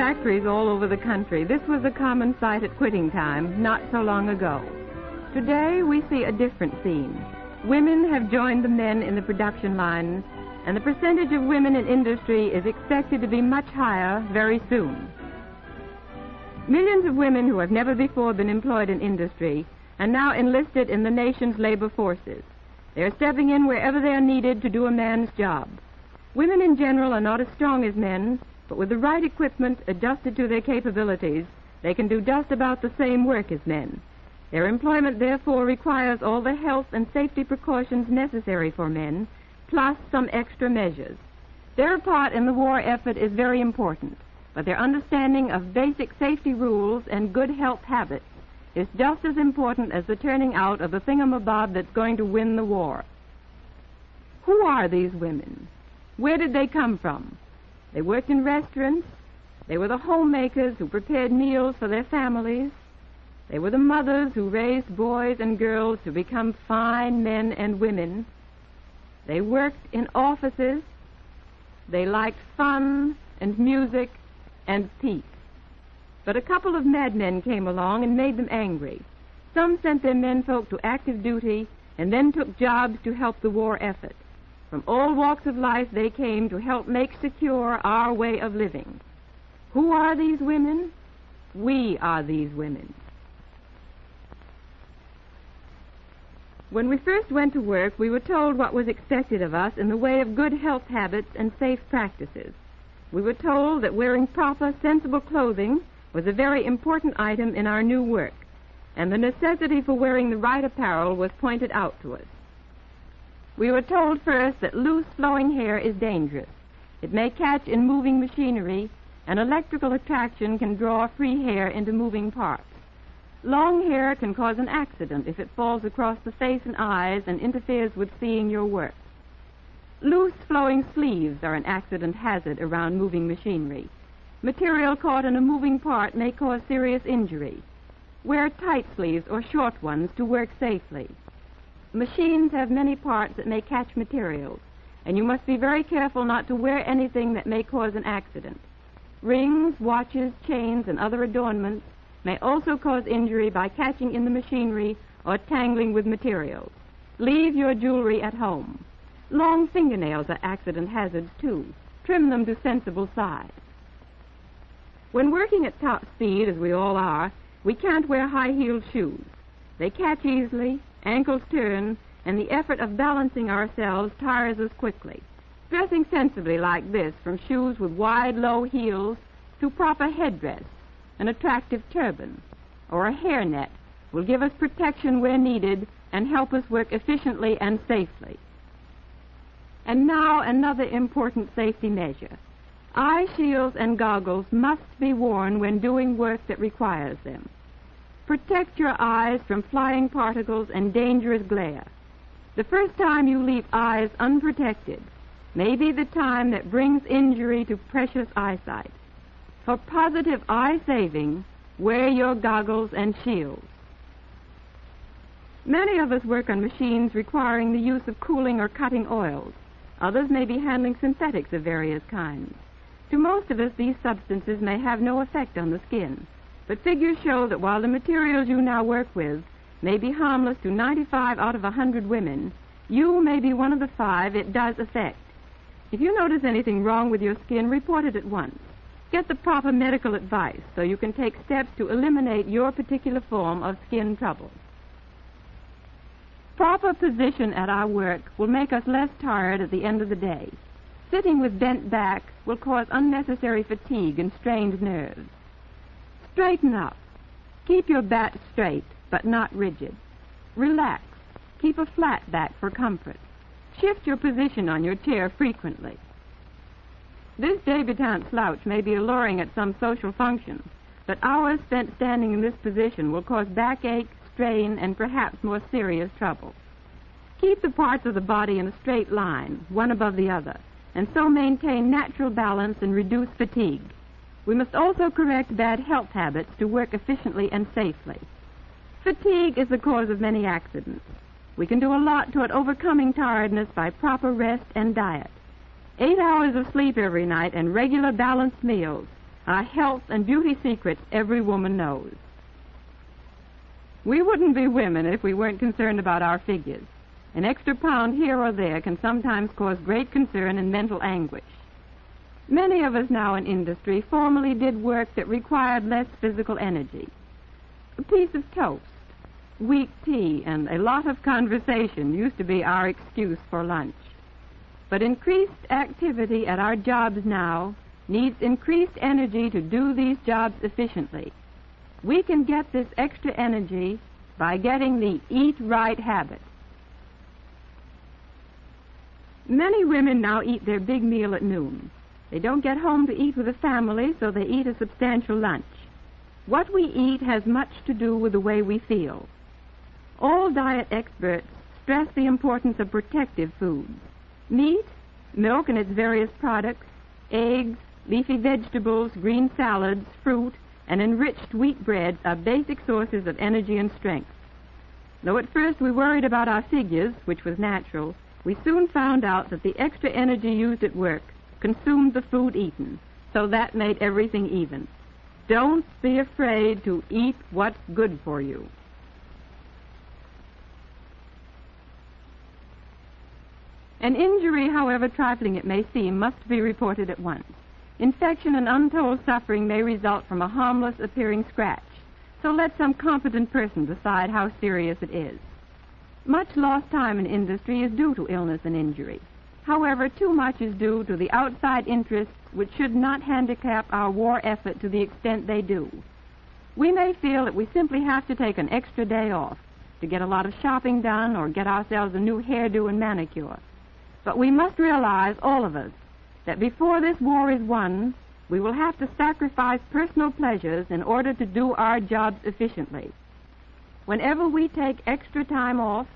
factories all over the country, this was a common sight at quitting time not so long ago. Today, we see a different scene. Women have joined the men in the production lines, and the percentage of women in industry is expected to be much higher very soon. Millions of women who have never before been employed in industry are now enlisted in the nation's labor forces. They are stepping in wherever they are needed to do a man's job. Women in general are not as strong as men, but with the right equipment adjusted to their capabilities, they can do just about the same work as men. Their employment, therefore, requires all the health and safety precautions necessary for men, plus some extra measures. Their part in the war effort is very important, but their understanding of basic safety rules and good health habits is just as important as the turning out of the thingamabob that's going to win the war. Who are these women? Where did they come from? They worked in restaurants. They were the homemakers who prepared meals for their families. They were the mothers who raised boys and girls to become fine men and women. They worked in offices. They liked fun and music and peace. But a couple of madmen came along and made them angry. Some sent their menfolk to active duty and then took jobs to help the war effort. From all walks of life they came to help make secure our way of living. Who are these women? We are these women. When we first went to work, we were told what was expected of us in the way of good health habits and safe practices. We were told that wearing proper, sensible clothing was a very important item in our new work, and the necessity for wearing the right apparel was pointed out to us. We were told first that loose flowing hair is dangerous. It may catch in moving machinery, and electrical attraction can draw free hair into moving parts. Long hair can cause an accident if it falls across the face and eyes and interferes with seeing your work. Loose flowing sleeves are an accident hazard around moving machinery. Material caught in a moving part may cause serious injury. Wear tight sleeves or short ones to work safely. Machines have many parts that may catch materials, and you must be very careful not to wear anything that may cause an accident. Rings, watches, chains, and other adornments may also cause injury by catching in the machinery or tangling with materials. Leave your jewelry at home. Long fingernails are accident hazards, too. Trim them to sensible size. When working at top speed, as we all are, we can't wear high-heeled shoes. They catch easily, ankles turn, and the effort of balancing ourselves tires us quickly. Dressing sensibly like this, from shoes with wide, low heels to proper headdress, an attractive turban, or a hairnet, will give us protection where needed and help us work efficiently and safely. And now another important safety measure. Eye shields and goggles must be worn when doing work that requires them. Protect your eyes from flying particles and dangerous glare. The first time you leave eyes unprotected may be the time that brings injury to precious eyesight. For positive eye saving, wear your goggles and shields. Many of us work on machines requiring the use of cooling or cutting oils. Others may be handling synthetics of various kinds. To most of us, these substances may have no effect on the skin, but figures show that while the materials you now work with may be harmless to 95 out of 100 women, you may be one of the 5 it does affect. If you notice anything wrong with your skin, report it at once. Get the proper medical advice so you can take steps to eliminate your particular form of skin trouble. Proper position at our work will make us less tired at the end of the day. Sitting with bent back will cause unnecessary fatigue and strained nerves. Straighten up. Keep your back straight, but not rigid. Relax. Keep a flat back for comfort. Shift your position on your chair frequently. This debutante slouch may be alluring at some social function, but hours spent standing in this position will cause backache, strain, and perhaps more serious trouble. Keep the parts of the body in a straight line, one above the other, and so maintain natural balance and reduce fatigue. We must also correct bad health habits to work efficiently and safely. Fatigue is the cause of many accidents. We can do a lot toward overcoming tiredness by proper rest and diet. 8 hours of sleep every night and regular balanced meals are health and beauty secrets every woman knows. We wouldn't be women if we weren't concerned about our figures. An extra pound here or there can sometimes cause great concern and mental anguish. Many of us now in industry formerly did work that required less physical energy. A piece of toast, weak tea, and a lot of conversation used to be our excuse for lunch. But increased activity at our jobs now needs increased energy to do these jobs efficiently. We can get this extra energy by getting the eat right habit. Many women now eat their big meal at noon. They don't get home to eat with the family, so they eat a substantial lunch. What we eat has much to do with the way we feel. All diet experts stress the importance of protective foods. Meat, milk and its various products, eggs, leafy vegetables, green salads, fruit, and enriched wheat breads are basic sources of energy and strength. Though at first we worried about our figures, which was natural, we soon found out that the extra energy used at work consumed the food eaten, so that made everything even. Don't be afraid to eat what's good for you. An injury, however trifling it may seem, must be reported at once. Infection and untold suffering may result from a harmless-appearing scratch, so let some competent person decide how serious it is. Much lost time in industry is due to illness and injury. However, too much is due to the outside interests which should not handicap our war effort to the extent they do. We may feel that we simply have to take an extra day off to get a lot of shopping done or get ourselves a new hairdo and manicure. But we must realize, all of us, that before this war is won, we will have to sacrifice personal pleasures in order to do our jobs efficiently. Whenever we take extra time off,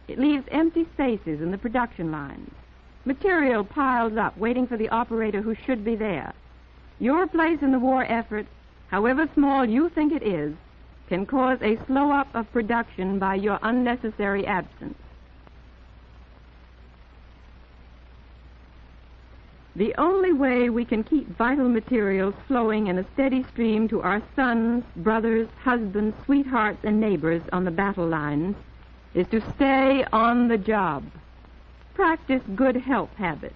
it leaves empty spaces in the production lines. Material piles up, waiting for the operator who should be there. Your place in the war effort, however small you think it is, can cause a slow-up of production by your unnecessary absence. The only way we can keep vital materials flowing in a steady stream to our sons, brothers, husbands, sweethearts, and neighbors on the battle lines is to stay on the job. Practice good health habits,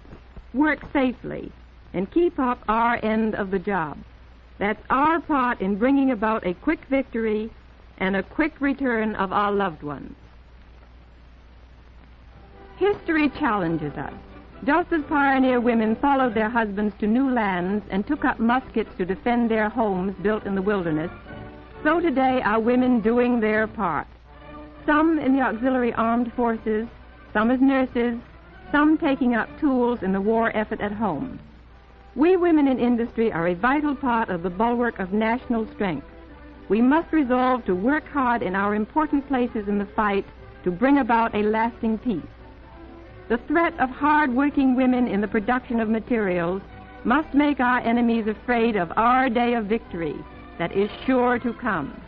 work safely, and keep up our end of the job. That's our part in bringing about a quick victory and a quick return of our loved ones. History challenges us. Just as pioneer women followed their husbands to new lands and took up muskets to defend their homes built in the wilderness, so today are women doing their part. Some in the auxiliary armed forces, some as nurses, some taking up tools in the war effort at home. We women in industry are a vital part of the bulwark of national strength. We must resolve to work hard in our important places in the fight to bring about a lasting peace. The threat of hard-working women in the production of materials must make our enemies afraid of our day of victory that is sure to come.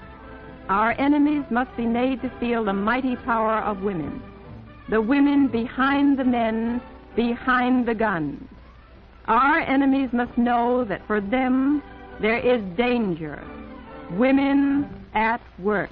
Our enemies must be made to feel the mighty power of women, the women behind the men, behind the guns. Our enemies must know that for them there is danger. Women at work.